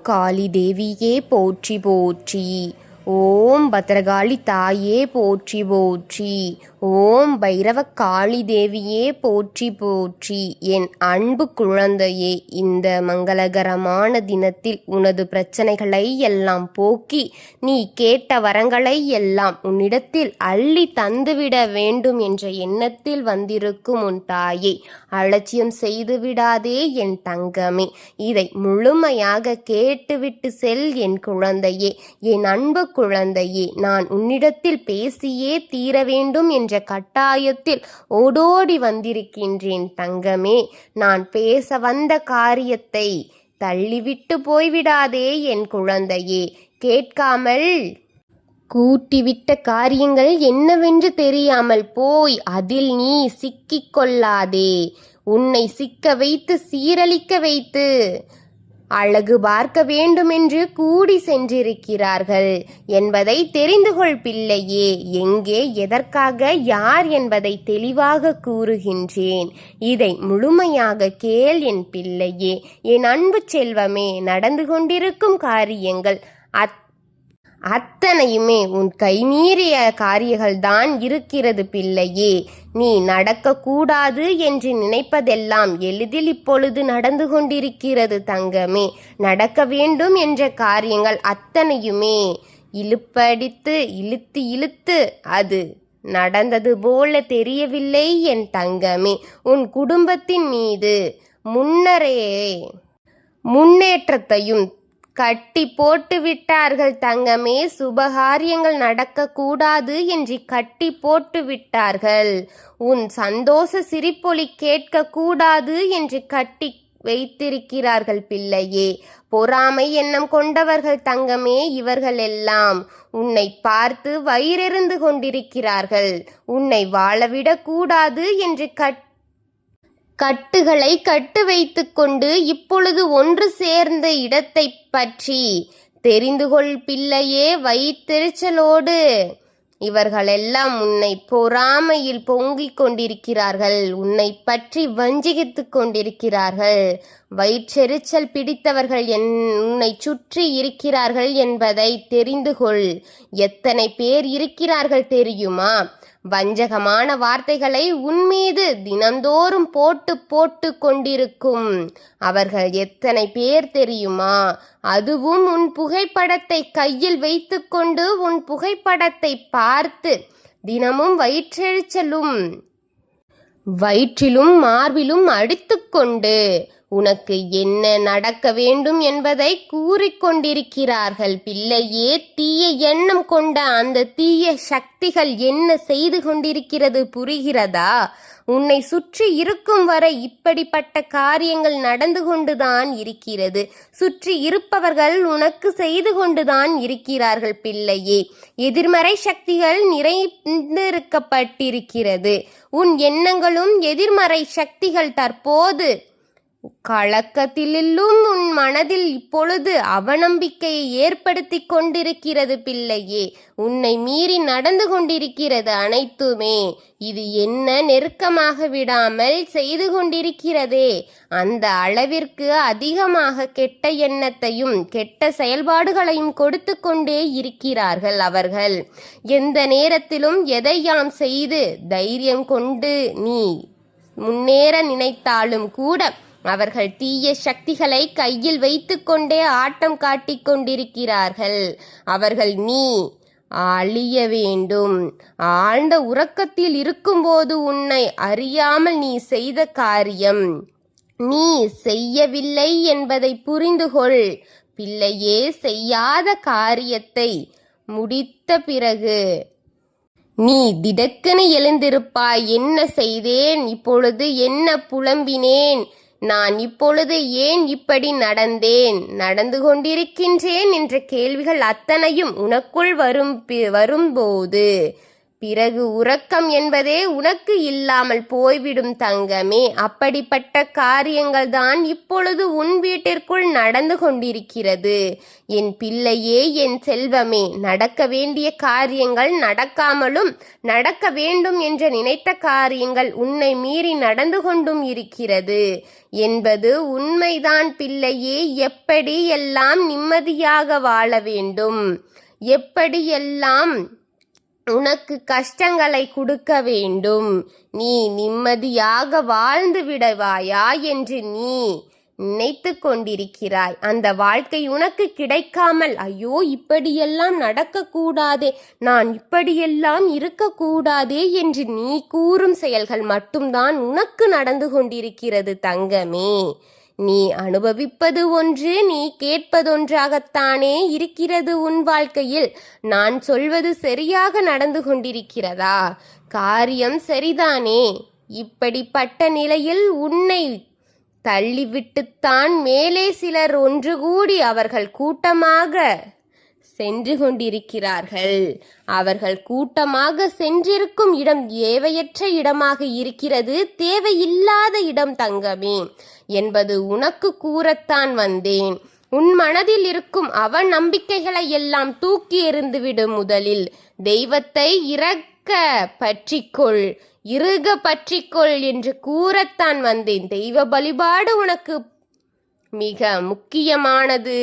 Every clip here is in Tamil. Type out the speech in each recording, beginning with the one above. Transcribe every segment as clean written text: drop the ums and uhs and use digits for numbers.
காளி தேவியே போற்றி போற்றி. ஓம் பத்ரகாளி தாயே போற்றி போற்றி. ஓம் பைரவ காளி தேவியே போற்றி போற்றி. என் அன்பு குழந்தையே, இந்த மங்களகரமான தினத்தில் உனது பிரச்சனைகளை எல்லாம் போக்கி நீ கேட்ட வரங்களை எல்லாம் உன்னிடத்தில் அள்ளி தந்துவிட வேண்டும் என்ற எண்ணத்தில் வந்திருக்கும் உன் தாயை அலட்சியம் செய்து விடாதே என் தங்கமே. இதை முழுமையாக கேட்டுவிட்டு செல் என் குழந்தையே, என் அன்பு குழந்தையே. நான் உன்னிடத்தில் பேசியே தீர வேண்டும் என்ற கட்டாயத்தில் ஓடோடி வந்திருக்கின்றேன் தங்கமே. நான் பேச வந்த காரியத்தை தள்ளிவிட்டு போய்விடாதே என் குழந்தையே. கேட்காமல் கூட்டிவிட்ட காரியங்கள் என்னவென்று தெரியாமல் போய் அதில் நீ சிக்கிக் கொள்ளாதே. உன்னை சிக்க வைத்து சீரழிக்க வைத்து அழகு பார்க்க வேண்டுமென்று கூடி சென்றிருக்கிறார்கள் என்பதை தெரிந்து கொள் பிள்ளையே. எங்கே, எதற்காக, யார் என்பதை தெளிவாக கூறுகின்றேன். இதை முழுமையாக கேள் என் பிள்ளையே, என் அன்பு செல்வமே. நடந்து கொண்டிருக்கும் காரியங்கள் அத்தனையுமே உன் கைமீறிய காரியங்கள்தான் இருக்கிறது பிள்ளையே. நீ நடக்கக்கூடாது என்று நினைப்பதெல்லாம் எளிதில் இப்பொழுது நடந்து கொண்டிருக்கிறது தங்கமே. நடக்க வேண்டும் என்ற காரியங்கள் அத்தனையுமே இழுப்படித்து இழுத்து இழுத்து அது நடந்தது போல தெரியவில்லை என் தங்கமே. உன் குடும்பத்தின் மீது முன்னேற்றத்தையும் கட்டி போட்டு விட்டார்கள் தங்கமே. சுபகாரியங்கள் நடக்கக்கூடாது என்று கட்டி போட்டு விட்டார்கள். உன் சந்தோஷ சிரிப்பொலி கேட்கக்கூடாது என்று கட்டி வைத்திருக்கிறார்கள் பிள்ளையே. பொறாமை எண்ணம் கொண்டவர்கள் தங்கமே இவர்கள் எல்லாம். உன்னை பார்த்து வயிறெறிந்து கொண்டிருக்கிறார்கள். உன்னை வாழவிடக்கூடாது என்று கட்டுகளை கட்டு வைத்து கொண்டு இப்பொழுது ஒன்று சேர்ந்த இடத்தை பற்றி தெரிந்து கொள் பிள்ளையே. வயிற்றெரிச்சலோடு இவர்களெல்லாம் உன்னை பொறாமையில் பொங்கிக் கொண்டிருக்கிறார்கள். உன்னை பற்றி வஞ்சித்து கொண்டிருக்கிறார்கள். வயிற்றெரிச்சல் பிடித்தவர்கள் உன்னை சுற்றி இருக்கிறார்கள் என்பதை தெரிந்து கொள். எத்தனை பேர் இருக்கிறார்கள் தெரியுமா? வஞ்சகமான வார்த்தைகளை உன்மீது தினந்தோறும் போட்டு கொண்டிருக்கும் அவர்கள் எத்தனை பேர் தெரியுமா? அதுவும் உன் புகைப்படத்தை கையில் வைத்துக்கொண்டு உன் புகைப்படத்தை பார்த்து தினமும் வயிற்றிலும் மார்பிலும் அடித்துக்கொண்டு உனக்கு என்ன நடக்க வேண்டும் என்பதை கூறிக்கொண்டிருக்கிறார்கள் பிள்ளையே. தீய எண்ணம் கொண்ட அந்த தீய சக்திகள் என்ன செய்து கொண்டிருக்கிறது புரிகிறதா? உன்னை சுற்றி இருக்கும் வரை இப்படிப்பட்ட காரியங்கள் நடந்து கொண்டுதான் இருக்கிறது. சுற்றி இருப்பவர்கள் உனக்கு செய்து கொண்டுதான் இருக்கிறார்கள் பிள்ளையே. எதிர்மறை சக்திகள் நிறைந்திருக்கப்பட்டிருக்கிறது. உன் எண்ணங்களும் எதிர்மறை சக்திகள் தற்போது கலக்கத்திலும் உன் மனதில் இப்பொழுது அவநம்பிக்கையை ஏற்படுத்தி கொண்டிருக்கிறது பிள்ளையே. உன்னை மீறி நடந்து கொண்டிருக்கிறது அனைத்துமே. இது என்ன நெருக்கமாக விடாமல் செய்து கொண்டிருக்கிறதே. அந்த அளவிற்கு அதிகமாக கெட்ட எண்ணத்தையும் கெட்ட செயல்பாடுகளையும் கொடுத்து கொண்டே இருக்கிறார்கள் அவர்கள். எந்த நேரத்திலும் எதையாம் செய்து தைரியம் கொண்டு நீ முன்னேற நினைத்தாலும் கூட அவர்கள் தீய சக்திகளை கையில் வைத்து கொண்டே ஆட்டம் காட்டிக் கொண்டிருக்கிறார்கள். அவர்கள் நீ அழிய வேண்டும். ஆழ்ந்த உறக்கத்தில் இருக்கும்போது உன்னை அறியாமல் நீ செய்த காரியம் நீ செய்யவில்லை என்பதை புரிந்து கொள் பிள்ளையே. செய்யாத காரியத்தை முடித்த பிறகு நீ திடக்கென எழுந்திருப்பாய். என்ன செய்தேன், இப்பொழுது என்ன புலம்பினேன், நான் இப்பொழுது ஏன் இப்படி நடந்து கொண்டிருக்கின்றேன் என்ற கேள்விகள் அத்தனையும் உனக்குள் வரும்போது பிறகு உறக்கம் என்பதே உனக்கு இல்லாமல் போய்விடும் தங்கமே. அப்படிப்பட்ட காரியங்கள் தான் இப்பொழுது உன் வீட்டிற்குள் நடந்து கொண்டிருக்கிறது. என் பிள்ளையே, என் செல்வமே, நடக்க வேண்டிய காரியங்கள் நடக்காமலும் நடக்க வேண்டும் என்று நினைத்த காரியங்கள் உன்னை மீறி நடந்து கொண்டும் இருக்கிறது என்பது உண்மைதான் பிள்ளையே. எப்படியெல்லாம் நிம்மதியாக வாழ வேண்டும், எப்படியெல்லாம் உனக்கு கஷ்டங்களை கொடுக்க வேண்டும், நீ நிம்மதியாக வாழ்ந்து விடுவாயா என்று நீ நினைத்து கொண்டிருக்கிறாய். அந்த வாழ்க்கை உனக்கு கிடைக்காமல், ஐயோ இப்படியெல்லாம் நடக்கக்கூடாதே, நான் இப்படியெல்லாம் இருக்கக்கூடாதே என்று நீ கூறும் செயல்கள் மட்டும்தான் உனக்கு நடந்து கொண்டிருக்கிறது தங்கமே. நீ அனுபவிப்பது ஒன்று, நீ கேட்பதொன்றாகத்தானே இருக்கிறது உன் வாழ்க்கையில். நான் சொல்வது சரியாக நடந்து கொண்டிருக்கிறதா? காரியம் சரிதானே? இப்படிப்பட்ட நிலையில் உன்னை தள்ளிவிட்டுத்தான் மேலே சிலர் ஒன்று கூடி அவர்கள் கூட்டமாக சென்று கொண்டிருக்கிறார்கள். அவர்கள் கூட்டமாக சென்றிருக்கும் இடம் தேவையற்ற இடமாக இருக்கிறது, தேவையில்லாத இடம் தங்கமே என்பது உனக்கு கூறத்தான் வந்தேன். உன் மனதில் இருக்கும் அவநம்பிக்கைகளை எல்லாம் தூக்கி எறிந்துவிடு. முதலில் தெய்வத்தை இறுக பற்றிக்கொள் என்று கூறத்தான் வந்தேன். தெய்வ வழிபாடு உனக்கு மிக முக்கியமானது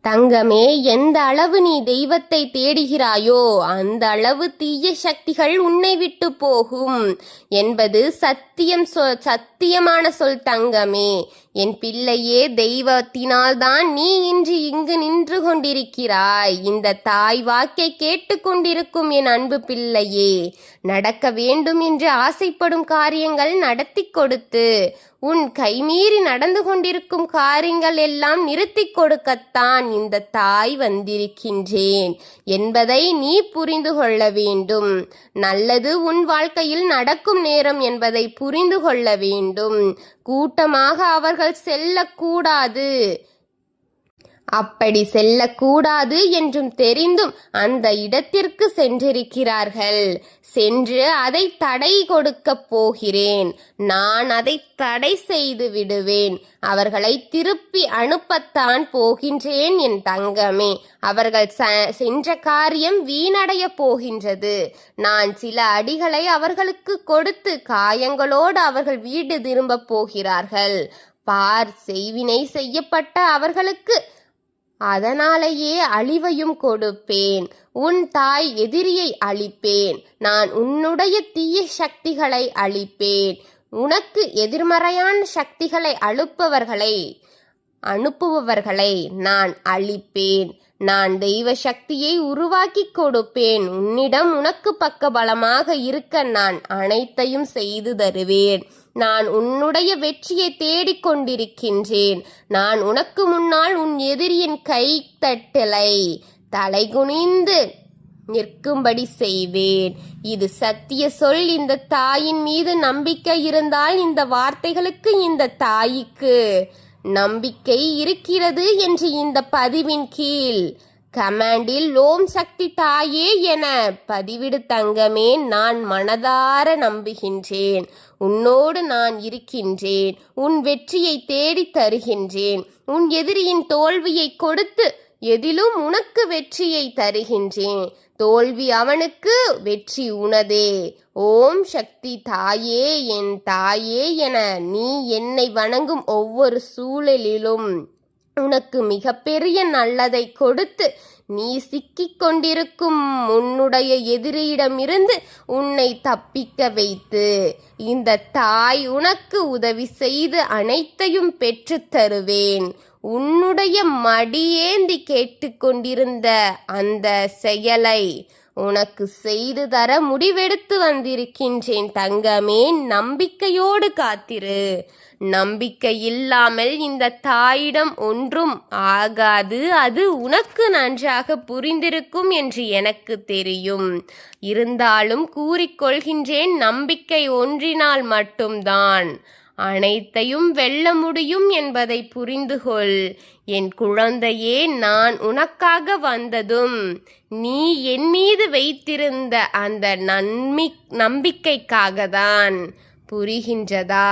தங்கமே. எந்த அளவு நீ தெய்வத்தை தேடுகிறாயோ அந்த அளவு தீய சக்திகள் உன்னை விட்டு போகும் என்பது சத்தியமான சொல் தங்கமே. என் பிள்ளையே, தெய்வத்தினால்தான் நீ இன்று இங்கு நின்று கொண்டிருக்கிறாய். இந்த தாய் வாக்கை கேட்டுக்கொண்டிருக்கும் என் அன்பு பிள்ளையே, நடக்க வேண்டும் என்று ஆசைப்படும் காரியங்கள் நடத்தி கொடுத்து உன் கைமீறி நடந்து கொண்டிருக்கும் காரியங்கள் எல்லாம் நிறுத்தி கொடுக்கத்தான் இந்த தாய் வந்திருக்கின்றேன் என்பதை நீ புரிந்து கொள்ள வேண்டும். நல்லது உன் வாழ்க்கையில் நடக்கும் நேரம் என்பதை புரிந்து கொள்ள வேண்டும். கூட்டமாக அவர்கள் செல்லக்கூடாது, அப்படி செல்லக்கூடாது என்றும் தெரிந்தும் அந்த இடத்திற்கு சென்றிருக்கிறார்கள். சென்று அதை தடை கொடுக்க போகிறேன். நான் அதை தடை செய்து விடுவேன். அவர்களை திருப்பி அனுப்பத்தான் போகின்றேன் என் தங்கமே. அவர்கள் சென்ற காரியம் வீணடைய போகின்றது. நான் சில அடிகளை அவர்களுக்கு கொடுத்து காயங்களோடு அவர்கள் வீடு திரும்ப போகிறார்கள். பார், செய்வினை செய்யப்பட்ட அவர்களுக்கு அதனாலேயே அழிவையும் கொடுப்பேன். உன் தாய் எதிரியை அழிப்பேன். நான் உன்னுடைய தீய சக்திகளை அழிப்பேன். உனக்கு எதிர்மறையான சக்திகளை அனுப்புபவர்களை நான் அழிப்பேன். நான் தெய்வ சக்தியை உருவாக்கி கொடுப்பேன். உன்னிடம் உனக்கு பக்கபலமாக இருக்க நான் அனைத்தையும் செய்து தருவேன். நான் உன்னுடைய வெற்றியை தேடிக்கொண்டிருக்கின்றேன். நான் உனக்கு முன்னால் உன் எதிரியின் கைத்தட்டலை தலைகுனிந்து நிற்கும்படி செய்வேன். இது சத்திய சொல். இந்த தாயின் மீது நம்பிக்கை இருந்தால் இந்த வார்த்தைகளுக்கு இந்த தாய்க்கு நம்பிக்கை இருக்கிறது என்று இந்த பதிவின் கீழ் கமெண்டில் ஓம் சக்தி தாயே என பதிவிடு தங்கமே. நான் மனதார நம்புகின்றேன். உன்னோடு நான் இருக்கின்றேன். உன் வெற்றியை தேடி தருகின்றேன். உன் எதிரியின் தோல்வியை கொடுத்து எதிலும் உனக்கு வெற்றியை தருகின்றேன். தோல்வி அவனுக்கு, வெற்றி உனதே. ஓம் சக்தி தாயே, என் தாயே என நீ என்னை வணங்கும் ஒவ்வொரு சூழலிலும் உனக்கு மிகப்பெரிய நல்லதை கொடுத்து நீ சிக்கிக் கொண்டிருக்கும் உன்னுடைய எதிரியிடமிருந்து உன்னை தப்பிக்க வைத்து இந்த தாய் உனக்கு உதவி செய்து அனைத்தையும் பெற்று தருவேன். உன்னுடைய மடியேந்தி கேட்டுக்கொண்டிருந்த அந்த செயலை உனக்கு செய்து தர முடிவெடுத்து வந்திருக்கின்றேன் தங்கமே. நம்பிக்கையோடு காத்திரு. நம்பிக்கை இல்லாமல் இந்த தாயிடம் ஒன்றும் ஆகாது. அது உனக்கு நன்றாக புரிந்திருக்கும் என்று எனக்கு தெரியும். இருந்தாலும் கூறிக்கொள்கின்றேன், நம்பிக்கை ஒன்றினால் மட்டும்தான் அனைத்தையும் வெல்ல முடியும் என்பதை புரிந்து கொள். என் குழந்தையே, நான் உனக்காக வந்ததும் நீ என் மீது வைத்திருந்த அந்த நம்பிக்கைக்காகத்தான். புரிகின்றதா?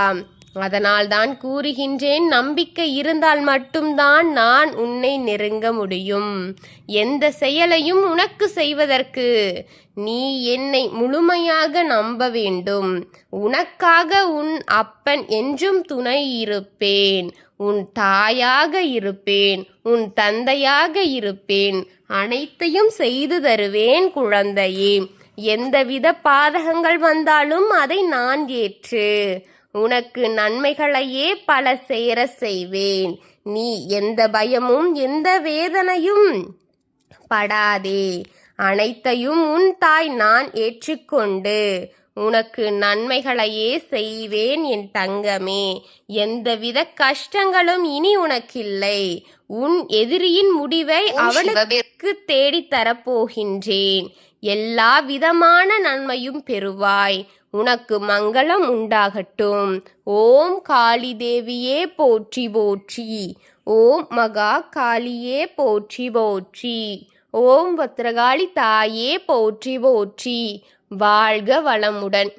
அதனால்தான் கூறுகின்றேன், நம்பிக்கை இருந்தால் மட்டும்தான் நான் உன்னை நெருங்க முடியும். எந்த செயலையும் உனக்கு செய்வதற்கு நீ என்னை முழுமையாக நம்ப வேண்டும். உனக்காக உன் அப்பன் என்றும் துணை இருப்பேன். உன் தாயாக இருப்பேன், உன் தந்தையாக இருப்பேன். அனைத்தையும் செய்து தருவேன் குழந்தையே. எந்தவித பாதகங்கள் வந்தாலும் அதை நான் ஏற்று உனக்கு நன்மைகளையே பல சேர செய்வேன். நீ எந்த பயமும் எந்த வேதனையும் படாதே. அனைத்தையும் உன் தாய் நான் ஏற்றுக்கொண்டு உனக்கு நன்மைகளையே செய்வேன் என் தங்கமே. எந்தவித கஷ்டங்களும் இனி உனக்கில்லை. உன் எதிரியின் முடிவை அவனுக்கு தேடித்தரப்போகின்றேன். எல்லா விதமான நன்மையும் பெறுவாய். உனக்கு மங்களம் உண்டாகட்டும். ஓம் காளி தேவியே போற்றி போற்றி. ஓம் மகா காளியே போற்றி போற்றி. ஓம் பத்ரகாளி தாயே போற்றி போற்றி. வாழ்க வளமுடன்.